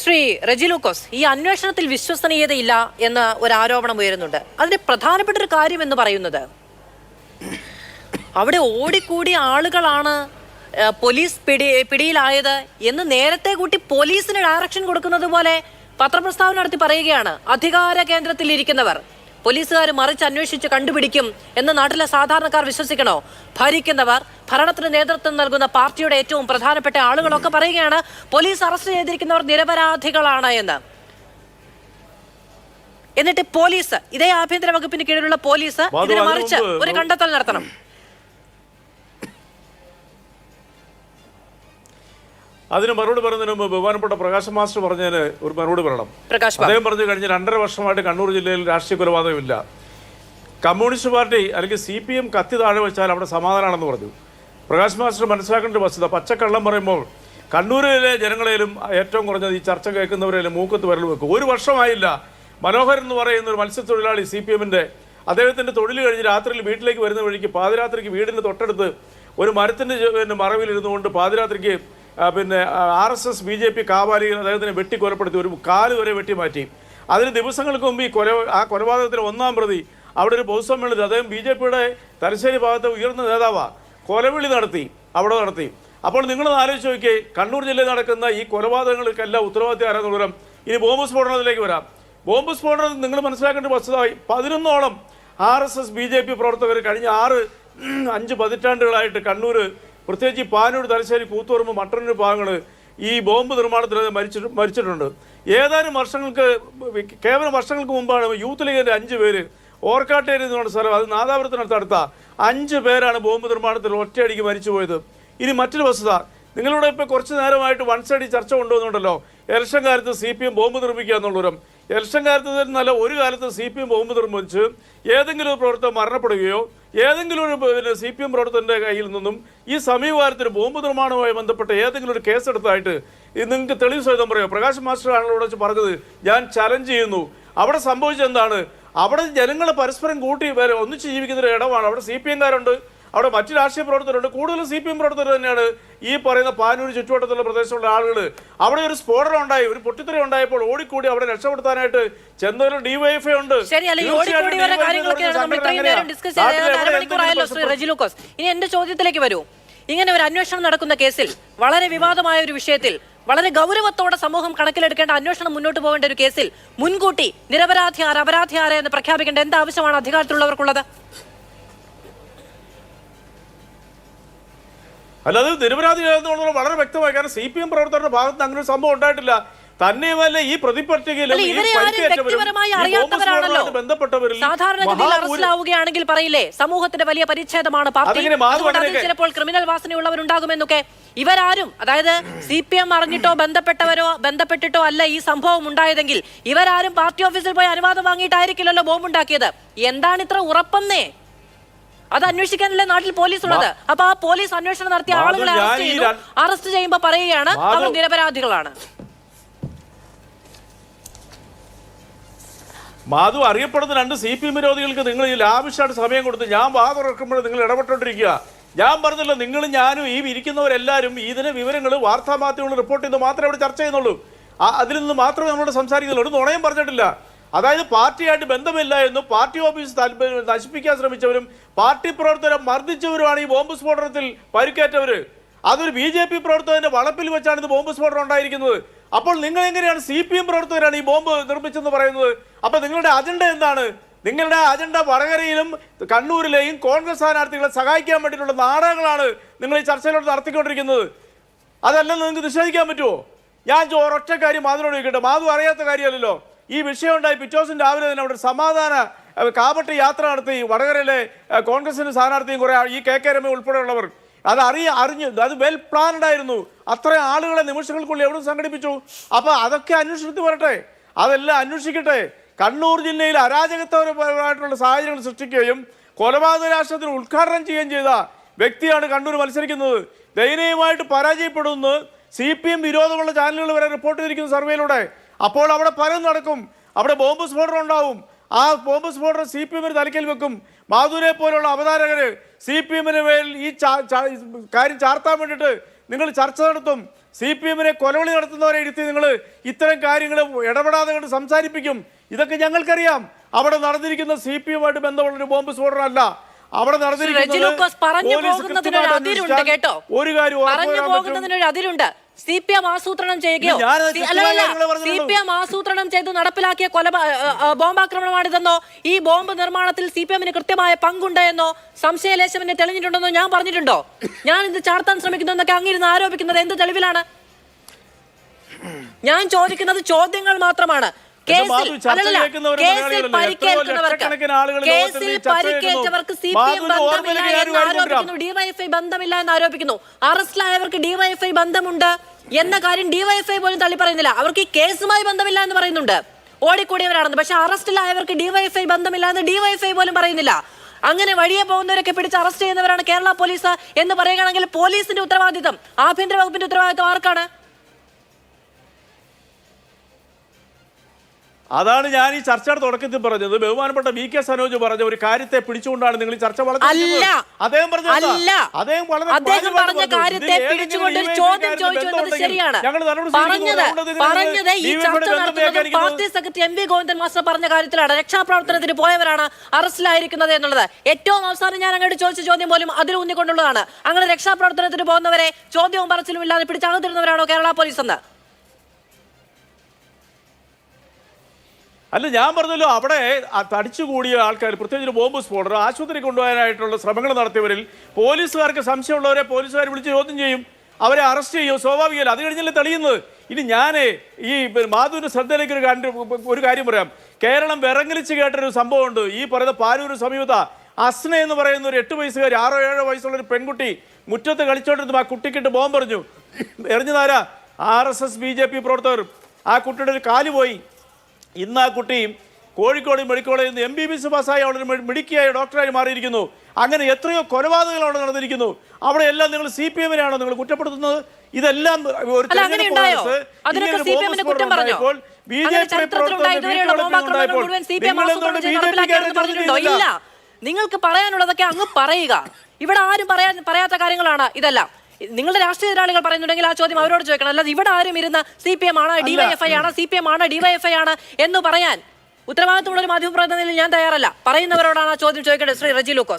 ശ്രീ റെജി ലൂക്കോസ്, ഈ അന്വേഷണത്തിൽ വിശ്വസനീയതയില്ല എന്ന ഒരു ആരോപണം ഉയരുന്നുണ്ട്. അതിന്റെ പ്രധാനപ്പെട്ട ഒരു കാര്യം എന്ന് പറയുന്നത് അവിടെ ഓടിക്കൂടിയ ആളുകളാണ് പോലീസ് പിടിയിലായത് എന്ന് നേരത്തെ കൂട്ടി പോലീസിന് ഡയറക്ഷൻ കൊടുക്കുന്നത് പോലെ പത്രപ്രസ്താവന നടത്തി പറയുകയാണ്. അധികാര കേന്ദ്രത്തിൽ ഇരിക്കുന്നവർ പോലീസുകാർ മറിച്ച് അന്വേഷിച്ച് കണ്ടുപിടിക്കും എന്ന് നാട്ടിലെ സാധാരണക്കാർ വിശ്വസിക്കണോ? ഭരിക്കുന്നവർ, ഭരണത്തിന് നേതൃത്വം നൽകുന്ന പാർട്ടിയുടെ ഏറ്റവും പ്രധാനപ്പെട്ട ആളുകളൊക്കെ പറയുകയാണ് പോലീസ് അറസ്റ്റ് ചെയ്തിരിക്കുന്നവർ നിരപരാധികളാണ് എന്ന്. എന്നിട്ട് പോലീസ്, ഇതേ ആഭ്യന്തര വകുപ്പിന് കീഴിലുള്ള പോലീസ് ഇതിനെ മറിച്ച് ഒരു കണ്ടെത്തൽ നടത്തണം. അതിന് മറുപടി പറയുന്നതിന് മുമ്പ് ബഹുമാനപ്പെട്ട പ്രകാശ് മാസ്റ്റർ പറഞ്ഞതിന് ഒരു മറുപടി പറയണം. അദ്ദേഹം പറഞ്ഞു കഴിഞ്ഞ 2.5 വർഷമായിട്ട് കണ്ണൂർ ജില്ലയിൽ രാഷ്ട്രീയ കൊലപാതകമില്ല. കമ്മ്യൂണിസ്റ്റ് പാർട്ടി അല്ലെങ്കിൽ CPM കത്തി താഴെ വെച്ചാൽ അവിടെ സമാധാനമാണെന്ന് പറഞ്ഞു. പ്രകാശ് മാസ്റ്റർ മനസ്സിലാക്കേണ്ട വസ്തുത, പച്ചക്കള്ളം പറയുമ്പോൾ കണ്ണൂരിലെ ജനങ്ങളേലും ഏറ്റവും കുറഞ്ഞത് ഈ ചർച്ച കേൾക്കുന്നവരേലും മൂക്കത്ത് വിരൽ വെക്കും. 1 വർഷമായില്ല മനോഹരൻ എന്ന് പറയുന്ന ഒരു മത്സ്യത്തൊഴിലാളി CPMന്റെ അദ്ദേഹത്തിൻ്റെ തൊഴിൽ കഴിഞ്ഞ് രാത്രിയിൽ വീട്ടിലേക്ക് വരുന്ന വഴിക്ക് പാതിരാത്രിക്ക് വീടിൻ്റെ തൊട്ടടുത്ത് ഒരു മരത്തിൻ്റെ മറവിലിരുന്നു കൊണ്ട് പാതിരാത്രിക്ക് RSS BJP കാവാലികൾ അദ്ദേഹത്തിനെ വെട്ടിക്കൊലപ്പെടുത്തി, ഒരു കാല് വരെ വെട്ടിമാറ്റി. അതിന് ദിവസങ്ങൾക്ക് മുമ്പ് ആ കൊലപാതകത്തിലെ 1-ാം പ്രതി അവിടെ ഒരു പൊതുസമ്മേളനത്തിൽ അദ്ദേഹം BJPയുടെ തലശ്ശേരി ഭാഗത്ത് ഉയർന്ന നേതാവാണ്, കൊലവിളി നടത്തി. അപ്പോൾ നിങ്ങളൊന്ന് ആലോചിച്ച് നോക്കിയേ, കണ്ണൂർ ജില്ലയിൽ നടക്കുന്ന ഈ കൊലപാതകങ്ങൾക്കെല്ലാം ഉത്തരവാദിത്വം ആരാന്നുള്ളവരും. ഇനി ബോംബ് സ്ഫോടനത്തിലേക്ക് വരാം. ബോംബ് സ്ഫോടനം നിങ്ങൾ മനസ്സിലാക്കേണ്ട വസ്തുതയായി 11ഓളം RSS BJP പ്രവർത്തകർ കഴിഞ്ഞ 5 പതിറ്റാണ്ടുകളായിട്ട് കണ്ണൂർ, പ്രത്യേകിച്ച് പാനൂർ, തലശ്ശേരി, കൂത്തുപറമ്പ്, മട്ടന്നൂർ ഭാഗങ്ങൾ ഈ ബോംബ് നിർമ്മാണത്തിൽ മരിച്ചിട്ടുണ്ട്. ഏതാനും കേവലം വർഷങ്ങൾക്ക് മുമ്പാണ് യൂത്ത് ലീഗിൻ്റെ 5 പേര് ഓർക്കാട്ടേരി എന്ന് പറഞ്ഞ സ്ഥലം, അത് നാദാപുരത്തിനടുത്ത 5 പേരാണ് ബോംബ് നിർമ്മാണത്തിൽ ഒറ്റയടിക്ക് മരിച്ചുപോയത്. ഇനി മറ്റൊരു വസ്തുത, നിങ്ങളിവിടെ ഇപ്പോൾ കുറച്ച് നേരമായിട്ട് വൺ സൈഡ് ചർച്ച കൊണ്ടുവന്നുണ്ടല്ലോ, ഇലക്ഷൻ കാലത്ത് CPM ബോംബ് നിർമ്മിക്കുക എന്നുള്ളവരും. ഇലക്ഷൻ കാലത്ത് നല്ല ഒരു കാലത്ത് CPM ബോംബ് നിർമ്മിച്ച് ഏതെങ്കിലും ഒരു പ്രവർത്തകർ മരണപ്പെടുകയോ ഏതെങ്കിലും ഒരു CPM പ്രവർത്തകൻ്റെ കയ്യിൽ നിന്നും ഈ സമീപകാലത്തിന് ബോംബ് നിർമ്മാണവുമായി ബന്ധപ്പെട്ട ഏതെങ്കിലും ഒരു കേസെടുത്തായിട്ട് നിങ്ങൾക്ക് തെളിവ് സഹിതം പറയുമോ? പ്രകാശ് മാസ്റ്റർ ആണല്ലോ വെച്ച് പറഞ്ഞത്, ഞാൻ ചലഞ്ച് ചെയ്യുന്നു. അവിടെ സംഭവിച്ചെന്താണ്? അവിടെ ജനങ്ങൾ പരസ്പരം കൂട്ടി ഒന്നിച്ച് ജീവിക്കുന്ന ഒരു ഇടമാണ്. അവിടെ CPMകാരുണ്ട്, അവിടെ മറ്റു രാഷ്ട്രീയ പ്രവർത്തകരുണ്ട്. കൂടുതലും CPM പ്രവർത്തകർ തന്നെയാണ് ഈ പറയുന്ന പാനൂർ ചുറ്റുവട്ടത്തുള്ള പ്രദേശത്തുള്ള ആളുകൾ. അവിടെ ഒരു സ്ഫോടനം ഉണ്ടായി, ഒരു പൊട്ടിത്തെറി ഉണ്ടായപ്പോൾ ഓടിക്കൂടി അവിടെ രക്ഷപ്പെടുത്താനായിട്ട് ചെന്നൊരു DYFI ഉണ്ട്. ഇനി എന്റെ ചോദ്യത്തിലേക്ക് വരൂ. ഇങ്ങനെ ഒരു അന്വേഷണം നടക്കുന്ന കേസിൽ, വളരെ വിവാദമായ ഒരു വിഷയത്തിൽ, വളരെ ഗൗരവത്തോടെ സമൂഹം കണക്കിലെടുക്കേണ്ട അന്വേഷണം മുന്നോട്ട് പോകേണ്ട ഒരു കേസിൽ മുൻകൂട്ടി നിരപരാധി ആര് അപരാധി ആര് എന്ന് പ്രഖ്യാപിക്കേണ്ട എന്ത് ആവശ്യമാണ് അധികാരത്തിലുള്ളവർക്കുള്ളത്? അല്ലാതെ നിരപരാധി എന്നുള്ളത് വളരെ വ്യക്തമായി. കാരണം CPM പ്രവർത്തകരുടെ ഭാഗത്ത് അങ്ങനെ ഒരു സംഭവം ഉണ്ടായിട്ടില്ല. തന്നെയുമല്ല ഈ പ്രതിപട്ടികയിലും ബന്ധപ്പെട്ടവരാണെങ്കിൽ പറയില്ലേ സമൂഹത്തിന്റെ വലിയ പരിച്ഛേദമാണ് പാർട്ടി, ചിലപ്പോൾ ക്രിമിനൽ വാസനയുള്ളവരുണ്ടാകുമെന്നൊക്കെ. ഇവരാരും, അതായത് CPM അറിഞ്ഞിട്ടോ ബന്ധപ്പെട്ടിട്ടോ അല്ല ഈ സംഭവം ഉണ്ടായതെങ്കിൽ ഇവരാരും പാർട്ടി ഓഫീസിൽ പോയി അനുവാദം വാങ്ങിയിട്ടായിരിക്കില്ലല്ലോ ബോംബുണ്ടാക്കിയത്. എന്താണ് ഇത്ര ഉറപ്പെന്നേ? അത് അന്വേഷിക്കാനല്ലേ നാട്ടിൽ പോലീസ് ഉള്ളത്. അപ്പൊ ആ പോലീസ് അന്വേഷണം നടത്തിയ ആളുകളെ അറസ്റ്റ് ചെയ്യുമ്പോ പറയുകയാണ് അവർ നിരപരാധികളാണ്. മാധു, അറിയപ്പെടുന്ന 2 CPM വിരോധികൾക്ക് നിങ്ങൾ ഈ ലാവിഷായിട്ട് സമയം കൊടുത്ത് ഞാൻ വാതുറക്കുമ്പോൾ നിങ്ങൾ ഇടപെട്ടോണ്ടിരിക്കുക. ഞാൻ പറഞ്ഞല്ലോ, നിങ്ങളും ഞാനും ഈ ഇരിക്കുന്നവരെല്ലാവരും ഇതിനെ വിവരങ്ങൾ വാർത്താമാധ്യമങ്ങൾ റിപ്പോർട്ട് ചെയ്ത് മാത്രമേ ഇവിടെ ചർച്ച ചെയ്യുന്നുള്ളൂ. അതിൽ നിന്ന് മാത്രമേ നമ്മളോട് സംസാരിക്കുന്നുള്ളൂ. ഒരു നുണയും പറഞ്ഞിട്ടില്ല. അതായത് പാർട്ടിയായിട്ട് ബന്ധമില്ല എന്നും പാർട്ടി ഓഫീസ് നശിപ്പിക്കാൻ ശ്രമിച്ചവരും പാർട്ടി പ്രവർത്തകരെ മർദ്ദിച്ചവരുമാണ് ഈ ബോംബ് സ്ഫോടനത്തിൽ പരിക്കേറ്റവർ. അതൊരു BJP പ്രവർത്തകന്റെ വളപ്പിൽ വെച്ചാണ് ഇത് ബോംബ് സ്ഫോടനം ഉണ്ടായിരിക്കുന്നത്. അപ്പോൾ നിങ്ങൾ എങ്ങനെയാണ് CPM പ്രവർത്തകരാണ് ഈ ബോംബ് നിർമ്മിച്ചെന്ന് പറയുന്നത്? അപ്പൊ നിങ്ങളുടെ അജണ്ട എന്താണ്? നിങ്ങളുടെ അജണ്ട വടകരയിലും കണ്ണൂരിലെയും കോൺഗ്രസ് സ്ഥാനാർത്ഥികളെ സഹായിക്കാൻ വേണ്ടിയിട്ടുള്ള നാടകങ്ങളാണ് നിങ്ങൾ ഈ ചർച്ചയിലോട്ട് നടത്തിക്കൊണ്ടിരിക്കുന്നത്. അതല്ലെന്ന് നിങ്ങൾക്ക് നിഷേധിക്കാൻ പറ്റുമോ? ഞാൻ ഒരൊറ്റ കാര്യം മാധുവിനോട് ചോദിക്കട്ടെ. മാധു അറിയാത്ത കാര്യമല്ലല്ലോ, ഈ വിഷയം ഉണ്ടായി പിറ്റേ ദിവസം രാവിലെ തന്നെ അവിടെ സമാധാന കാപട്യ യാത്ര നടത്തി വടകരയിലെ കോൺഗ്രസിന്റെ സ്ഥാനാർത്ഥിയും കുറെ ഈ KK രമ ഉൾപ്പെടെയുള്ളവർ അത് അറിഞ്ഞു. അത് വെൽ പ്ലാൻഡ് ആയിരുന്നു. അത്രയും ആളുകളെ നിമിഷങ്ങൾക്കുള്ളിൽ എവിടെ സംഘടിപ്പിച്ചു? അപ്പൊ അതൊക്കെ അന്വേഷണത്തിൽ വരട്ടെ, അതെല്ലാം അന്വേഷിക്കട്ടെ. കണ്ണൂർ ജില്ലയിൽ അരാജകത്വപരമായിട്ടുള്ള സാഹചര്യങ്ങൾ സൃഷ്ടിക്കുകയും കൊലപാതക രാഷ്ട്രത്തിന് ഉദ്ഘാടനം ചെയ്യുകയും ചെയ്ത വ്യക്തിയാണ് കണ്ണൂർ മത്സരിക്കുന്നത്. ദയനീയമായിട്ട് പരാജയപ്പെടുന്നു CPM വിരോധമുള്ള ചാനലുകൾ വരെ റിപ്പോർട്ട് ചെയ്തിരിക്കുന്നു സർവേയിലൂടെ. അപ്പോൾ അവിടെ പലതും നടക്കും. അവിടെ ബോംബ് സ്ഫോടനം ഉണ്ടാവും. ആ ബോംബ് സ്ഫോടനം CPMന് തലയ്ക്കൽ വെക്കും. മാധുരെ പോലുള്ള അവതാരകര് CPMന് മേൽ ഈ കാര്യം ചാർത്താൻ വേണ്ടിയിട്ട് നിങ്ങൾ ചർച്ച നടത്തും. CPM-നെ കൊലവിളി നടത്തുന്നവരെ ഇരുത്തി നിങ്ങൾ ഇത്തരം കാര്യങ്ങൾ ഇടപെടാതെ കൊണ്ട് സംസാരിപ്പിക്കും. ഇതൊക്കെ ഞങ്ങൾക്കറിയാം. അവിടെ നടന്നിരിക്കുന്ന CPM-ആയിട്ട് ബന്ധമുള്ളൊരു ബോംബ് സ്ഫോടനമല്ല. അവിടെ നടന്നിരിക്കുന്നത് ഒരു കാര്യം അതിരുണ്ട്. CPM ആസൂത്രണം ചെയ്യുകയോ CPM ആസൂത്രണം ചെയ്ത് നടപ്പിലാക്കിയ ബോംബാക്രമണമാണിതെന്നോ ഈ ബോംബ് നിർമ്മാണത്തിൽ CPM-ന് കൃത്യമായ പങ്കുണ്ട് എന്നോ സംശയലേശമെന്നെ തെളിഞ്ഞിട്ടുണ്ടെന്നോ ഞാൻ പറഞ്ഞിട്ടുണ്ടോ? ഞാൻ ഇത് ചാർത്താൻ ശ്രമിക്കുന്നു എന്നൊക്കെ അങ്ങിരുന്ന് ആരോപിക്കുന്നത് എന്ത് തെളിവിലാണ്? ഞാൻ ചോദിക്കുന്നത് ചോദ്യങ്ങൾ മാത്രമാണ്. കേസിൽ പരിക്കേറ്റവർക്ക് CPM ബന്ധമില്ല എന്ന് ആരോപിക്കുന്നു, DYFI ബന്ധമില്ല എന്ന് ആരോപിക്കുന്നു. അറസ്റ്റിലായവർക്ക് DYFI ബന്ധമുണ്ട് എന്ന കാര്യം DYFI പോലും തള്ളി പറയുന്നില്ല. അവർക്ക് ഈ കേസുമായി ബന്ധമില്ല എന്ന് പറയുന്നുണ്ട്, ഓടിക്കൂടിയവരാണെന്ന്. പക്ഷെ അറസ്റ്റിലായവർക്ക് DYFI ബന്ധമില്ല എന്ന് DYFI പോലും പറയുന്നില്ല. അങ്ങനെ വഴിയെ പോകുന്നവരൊക്കെ പിടിച്ച് അറസ്റ്റ് ചെയ്യുന്നവരാണ് കേരള പോലീസ് എന്ന് പറയുകയാണെങ്കിൽ പോലീസിന്റെ ഉത്തരവാദിത്തം, ആഭ്യന്തര വകുപ്പിന്റെ ഉത്തരവാദിത്തം ആർക്കാണ്? അതാണ് ഞാൻ ഈ ചർച്ചയുടെ തുടക്കത്തിൽ പറഞ്ഞത്. ബഹുമാനപ്പെട്ട VK സനോജ് പറഞ്ഞ ഒരു കാര്യത്തെ പിടിച്ചുകൊണ്ടാണ് നിങ്ങൾ ഈ ചർച്ച വളർത്തുന്നത്. അദ്ദേഹം പറഞ്ഞ കാര്യത്തെ പിടിച്ചുകൊണ്ട് ചോദ്യം ചോദിച്ചു ശരിയാണ്. പറഞ്ഞത് ഈ ചർച്ച നടത്തുന്നത് party secretary MV Govindan master പറഞ്ഞ കാര്യത്തിലാണ്. രക്ഷാപ്രവർത്തനത്തിന് പോയവരാണ് അറസ്റ്റിലായിരിക്കുന്നത് എന്നുള്ളത്. ഏറ്റവും അവസാനം ഞാൻ അങ്ങോട്ട് ചോദിച്ച ചോദ്യം പോലും അതിൽ ഊന്നിക്കൊണ്ടുള്ളതാണ്. അങ്ങനെ രക്ഷാപ്രവർത്തനത്തിന് പോകുന്നവരെ ചോദ്യവും പറച്ചിലും ഇല്ലാതെ പിടിച്ചകത്തിരുന്നവരാണോ കേരള പോലീസ് എന്ന്? അല്ല, ഞാൻ പറഞ്ഞല്ലോ, അവിടെ തടിച്ചുകൂടിയ ആൾക്കാർ, പ്രത്യേകിച്ച് ബോംബ് സ്ഫോടനം ആശുപത്രി കൊണ്ടുപോകാനായിട്ടുള്ള ശ്രമങ്ങൾ നടത്തിയവരിൽ പോലീസുകാർക്ക് സംശയമുള്ളവരെ പോലീസുകാർ വിളിച്ച് ചോദ്യം ചെയ്യും, അവരെ അറസ്റ്റ് ചെയ്യും. സ്വാഭാവികമല്ല. അത് കഴിഞ്ഞല്ലേ തെളിയുന്നത്. ഇനി ഞാൻ ഈ മാധുവിന്റെ ശ്രദ്ധയിലേക്ക് ഒരു കാര്യം പറയാം. കേരളം വിറങ്ങലിച്ച് കേട്ടൊരു സംഭവമുണ്ട്. ഈ പറയുന്ന പാനൂർ സമീപത്ത അസ്ന എന്ന് പറയുന്ന ഒരു 8 വയസ്സുകാരി, 6-7 വയസ്സുള്ളൊരു പെൺകുട്ടി മുറ്റത്ത് കളിച്ചോണ്ടിരുന്നു. ആ കുട്ടിക്കിട്ട് ബോംബ് എറിഞ്ഞതാരാ? RSS BJP പ്രവർത്തകർ. ആ കുട്ടിയുടെ ഒരു കാല് പോയി. ഇന്ന് ആ കുട്ടിയും കോഴിക്കോട് മെഡിക്കൽ കോളേജിൽ നിന്ന് MBBS പാസ്സായി അവിടെ മിടുക്കിയായ ഡോക്ടറായി മാറിയിരിക്കുന്നു. അങ്ങനെ എത്രയോ കൊലപാതകങ്ങൾ അവിടെ നടന്നിരിക്കുന്നു. അവിടെ എല്ലാം നിങ്ങൾ CPM-നെയാണോ നിങ്ങൾ കുറ്റപ്പെടുത്തുന്നത്? ഇതെല്ലാം ഒരു നിങ്ങൾക്ക് പറയാനുള്ളതൊക്കെ അങ്ങ് പറയുക. ഇവിടെ ആരും പറയാത്ത കാര്യങ്ങളാണ് ഇതെല്ലാം. നിങ്ങളുടെ രാഷ്ട്രീയ എതിരാളികൾ പറയുന്നുണ്ടെങ്കിൽ ആ ചോദ്യം അവരോട് ചോദിക്കണം. അല്ലാതെ ഇവിടെ ആരും ഇരുന്ന് CPM ആണ്, DYFI ആണ്, CPM ആണ്, DYFI ആണ് എന്ന് പറയാൻ ഉത്തരവാദിത്തമുള്ള ഒരു മാധ്യമപ്രതിനിധിയിൽ ഞാൻ തയ്യാറല്ല. പറയുന്നവരോടാണ് ആ ചോദ്യം ചോദിക്കേണ്ടത്. ശ്രീ റജി ലൂക്കോസ്.